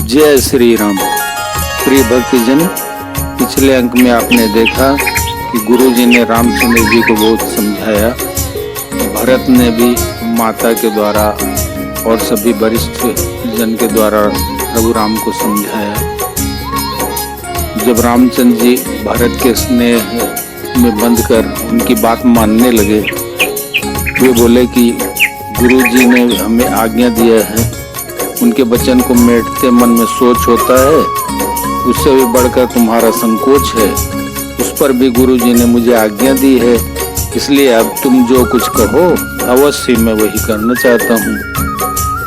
जय श्री राम। प्रिय भक्तजन, पिछले अंक में आपने देखा कि गुरुजी ने रामचंद्र जी को बहुत समझाया। भरत ने भी माता के द्वारा और सभी वरिष्ठ जन के द्वारा प्रभु राम को समझाया। जब रामचंद्र जी भरत के स्नेह में बंधकर उनकी बात मानने लगे, वे बोले कि गुरुजी ने हमें आज्ञा दिया है, उनके वचन को मेटते मन में सोच होता है, उससे भी बढ़कर तुम्हारा संकोच है। उस पर भी गुरुजी ने मुझे आज्ञा दी है, इसलिए अब तुम जो कुछ कहो अवश्य मैं वही करना चाहता हूँ।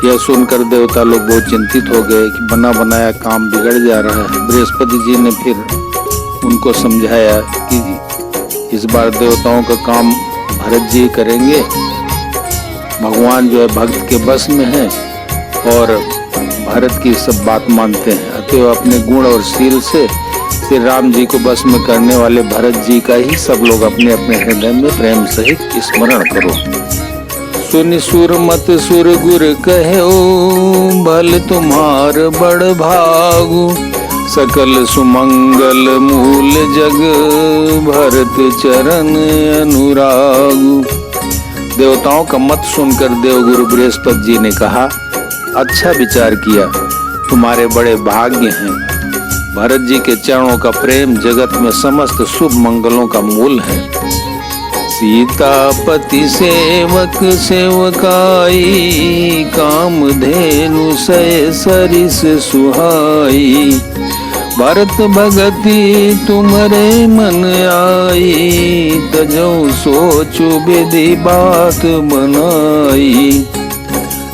यह सुनकर देवता लोग बहुत चिंतित हो गए कि बना बनाया काम बिगड़ जा रहा है। बृहस्पति जी ने फिर उनको समझाया कि इस बार देवताओं का काम भरत जी करेंगे। भगवान जो है भक्त के बस में है और भरत की सब बात मानते हैं, अतएव अपने गुण और शील से श्री राम जी को बस में करने वाले भरत जी का ही सब लोग अपने अपने हृदय में प्रेम सहित स्मरण करो। सुन सुर मत सुर गुर कहो, भल तुम्हार बड़ भागु, सकल सुमंगल मूल जग, भरत चरण अनुरागु। देवताओं का मत सुनकर देवगुरु बृहस्पति जी ने कहा, अच्छा विचार किया, तुम्हारे बड़े भाग्य हैं। भरत जी के चरणों का प्रेम जगत में समस्त शुभ मंगलों का मूल है। सीतापति सेवक सेवकाई, कामधेनु सय सरिस सुहाई, भरत भगति तुम्हारे मन आई, तजो सोचु विधि बात बनाई।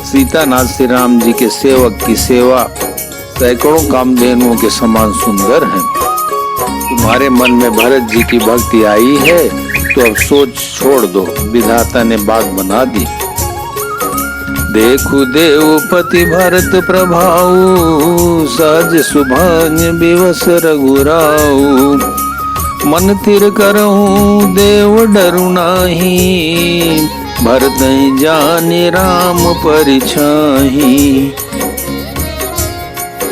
सीतानाथ श्री राम जी के सेवक की सेवा सैकड़ों कामधेनुओं के समान सुंदर है। तुम्हारे मन में भरत जी की भक्ति आई है तो अब सोच छोड़ दो, विधाता ने बात बना दी। देखु देवपति भरत प्रभाऊ, साज सुभान्य विवश रघुराऊ, मन थिर करहूं देव डरु नाही, भरत जाने राम परिछाही।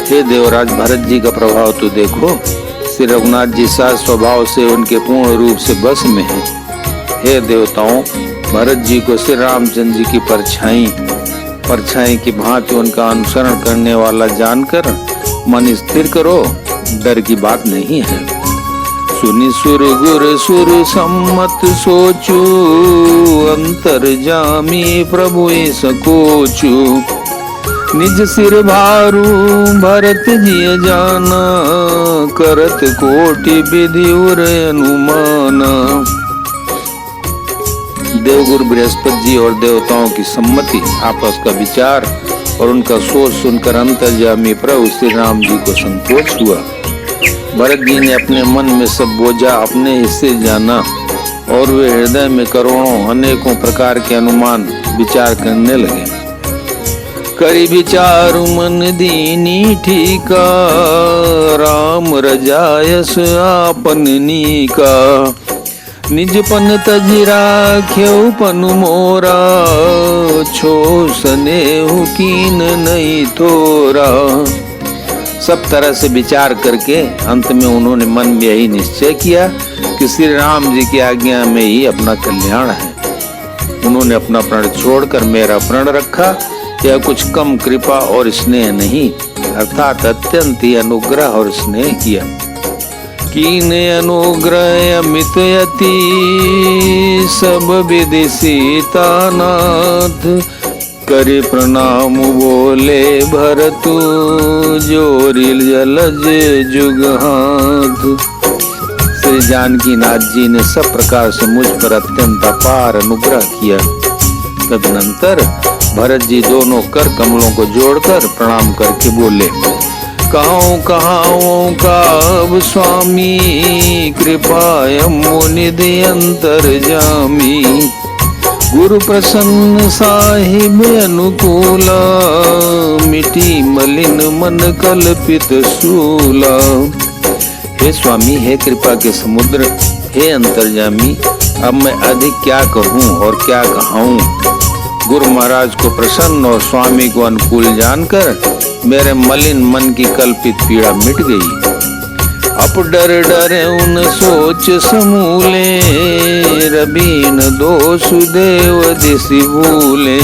हे देवराज, भरत जी का प्रभाव तो देखो, श्री रघुनाथ जी साज स्वभाव से उनके पूर्ण रूप से बस में है। हे देवताओं, भरत जी को श्री रामचंद्र जी की परछाई की भांति उनका अनुसरण करने वाला जानकर मन स्थिर करो, डर की बात नहीं है। सुनि सुर गुर सुर सम्मत सोचू, अंतर जामी प्रभु सकोचू, निज सिर भारू भरत जिय जाना, करत कोटि विधि उर अनुमाना। देवगुरु बृहस्पति जी और देवताओं की सम्मति, आपस का विचार और उनका सोच सुनकर अंतर्यामी प्रभु श्री राम जी को संकोच हुआ। भरत जी ने अपने मन में सब बोझा अपने हिस्से जाना और वे हृदय में करोड़ों अनेकों प्रकार के अनुमान विचार करने लगे। करी विचार मन दीनी ठीका, राम रजायस आपन नीका, निज पन तजि राख्यउ पनु मोरा, छो स्नेहु कीन नहीं थोरा। सब तरह से विचार करके अंत में उन्होंने मन में यही निश्चय किया कि श्री राम जी की आज्ञा में ही अपना कल्याण है। उन्होंने अपना प्रण छोड़कर मेरा प्रण रखा। यह कुछ कम कृपा और स्नेह नहीं, अर्थात अत्यंत ही अनुग्रह और स्नेह किया। कीन अनुग्रह अमित यति, सब विधि सीतानाथ, करे प्रणाम बोले भरतु, जोरिल जलज जुग हाथ। श्री जानकी नाथ जी ने सब प्रकार से मुझ पर अत्यंत अपार अनुग्रह किया। तदनंतर भरत जी दोनों कर कमलों को जोड़कर प्रणाम करके बोले, कहाऊं कहाऊं का अब स्वामी, कृपा मुनिधि अंतर जामी, गुरु प्रसन्न साहिब अनुकूला, मिटी मलिन मन कल्पित सूला। हे स्वामी, हे कृपा के समुद्र, हे अंतर्यामी, अब मैं अधिक क्या कहूँ और क्या कहाऊं। गुरु महाराज को प्रसन्न और स्वामी को अनुकूल जानकर मेरे मलिन मन की कल्पित पीड़ा मिट गई। अब डर डरे उन सोच समूले, रबीन दोष देव दिशि भूले।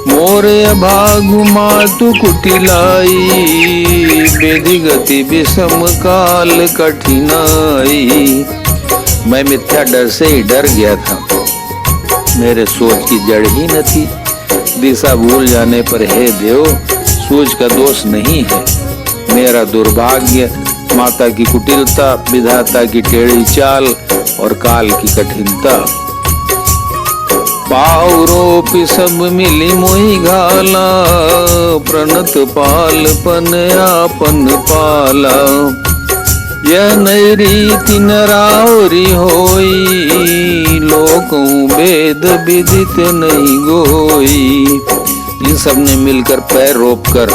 मोर अभागु मातु कुटिलाई, बेधि गति विषम काल कठिनाई। मैं मिथ्या डर से ही डर गया था, मेरे सोच की जड़ ही न थी। दिशा भूल जाने पर हे देव सोच का दोष नहीं है, मेरा दुर्भाग्य, माता की कुटिलता, विधाता की टेढ़ी चाल और काल की कठिनता। पाउरोपि सब मिली मोहि घाला, प्रणत पालपन आपन पाला। यह नई रीति नरावरी होई, लोकहूँ वेद विदित नहीं गोई। इन सब ने मिलकर पैर रोप कर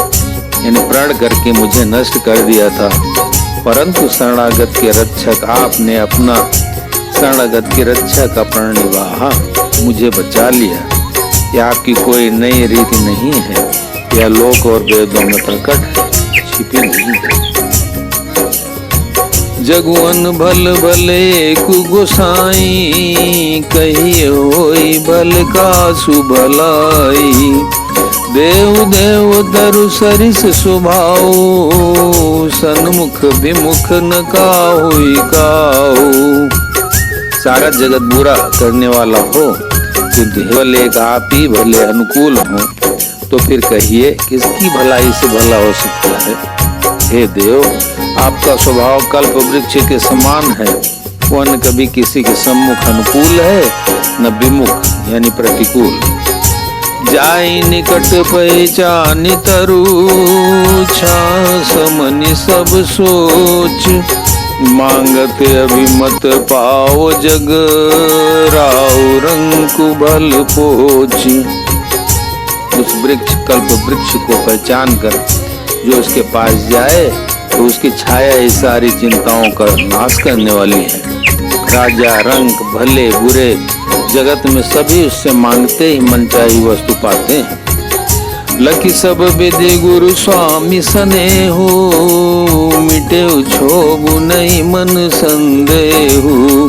यानी प्रण करके मुझे नष्ट कर दिया था, परंतु शरणागत के रक्षक आपने अपना शरणागत की रक्षा का प्रण निभाया, मुझे बचा लिया। यह आपकी कोई नई रीति नहीं है, यह लोक और वेदों में प्रकट है, छिपी नहीं है। जगुअन भल भले कु गोसाई, कहिए होई भल का सुभलाई। देव देव दरु सरिस स्वभाव, सन्मुख विमुख न काहुई काहू। सारा जगत बुरा करने वाला हो, किंतु केवल एक आप ही भले अनुकूल हो, तो फिर कहिए किसकी भलाई से भला हो सकता है। हे देव, आपका स्वभाव कल्प वृक्ष के समान है, वह न कभी किसी के सम्मुख अनुकूल है न विमुख यानी प्रतिकूल। जाई निकट पहचान तरु, समनि सब सोच। मांगत अभिमत पाओ जग, राव रंग बल पोच। उस वृक्ष कल्प वृक्ष को पहचान कर जो उसके पास जाए तो उसकी छाया ही सारी चिंताओं का नाश करने वाली है। राजा रंग भले बुरे जगत में सभी उससे मांगते ही मनचाही वस्तु पाते हैं। लकी सब विधि गुरु स्वामी सने हो, मिटे क्षोभु नहीं मन संदेहु।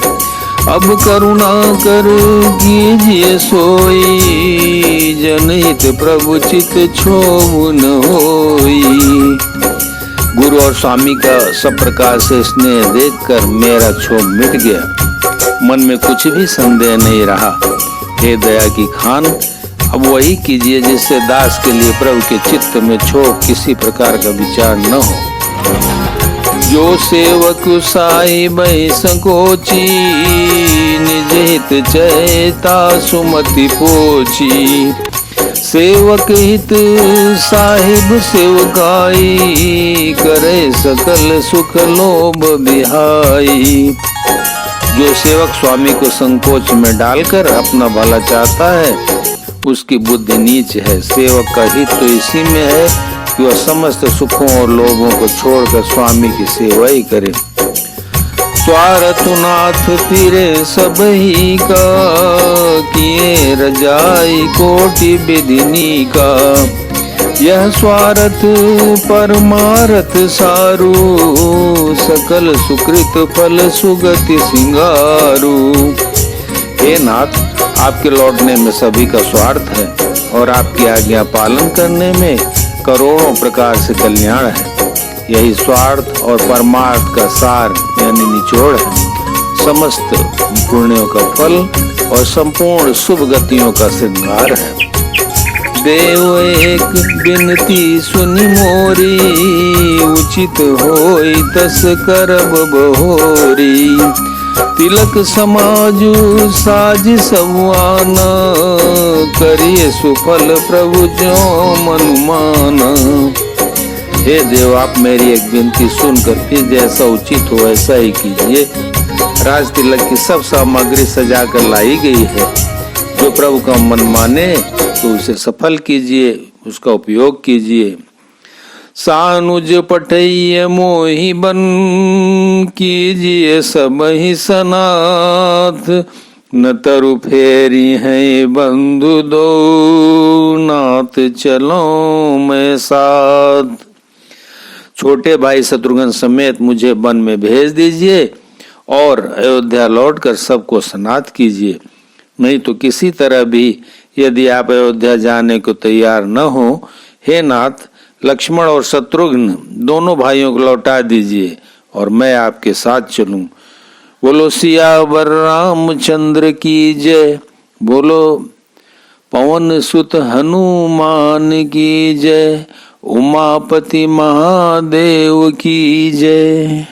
अब करुणा कर कीजिए सोई, जनहित प्रभु चित क्षोभु न होई। गुरु और स्वामी का सब प्रकार से स्नेह देखकर मेरा क्षोभ मिट गया, मन में कुछ भी संदेह नहीं रहा। हे दया की खान, अब वही कीजिए जिससे दास के लिए प्रभु के चित्त में क्षोभ किसी प्रकार का विचार न हो। जो सेवक साहिब संकोची, निज हित चेता सुमति पोची। सेवक हित साहिब सेवकाई, करे सकल सुख लोभ बिहाई। जो सेवक स्वामी को संकोच में डालकर अपना भला चाहता है, उसकी बुद्धि नीच है। सेवक का हित तो इसी में है कि वह समस्त सुखों और लोभों को छोड़कर स्वामी की सेवा ही करे। स्वार्थनाथ फिरे सब ही का, किए रजाई कोटि विधिनी का। यह स्वार्थ परमारथ सारू, सकल सुकृत फल सुगति सिंगारू। हे नाथ, आपके लौटने में सभी का स्वार्थ है और आपकी आज्ञा पालन करने में करोड़ों प्रकार से कल्याण है। यही स्वार्थ और परमार्थ का सार यानी निचोड़ है। समस्त पुण्यों का फल और संपूर्ण शुभ गतियों का श्रृंगार है। देव एक बिनती सुनि मोरी, उचित होई तस करब बहोरी। तिलक समाजु साज समुआना, करिए सुफल प्रभु जो मनुमाना। हे देव, आप मेरी एक विनती सुनकर फिर जैसा उचित हो ऐसा ही कीजिए। राज तिलक की सब सामग्री सजा कर लाई गई है, जो प्रभु का मन माने तो उसे सफल कीजिए, उसका उपयोग कीजिए। सानुज पठैय मोहि बन, कीजिए सब ही सनाथ। न तरु फेरी है बंधु दो, नाथ चलो मैं साथ। छोटे भाई शत्रुघ्न समेत मुझे वन में भेज दीजिए और अयोध्या लौटकर सबको सनाथ कीजिए। नहीं तो किसी तरह भी यदि आप अयोध्या जाने को तैयार न हो, हे नाथ, लक्ष्मण और शत्रुघ्न दोनों भाइयों को लौटा दीजिए और मैं आपके साथ चलूं। बोलो सियावर रामचंद्र की जय। बोलो पवन सुत हनुमान की जय। उमापति महादेव की जय।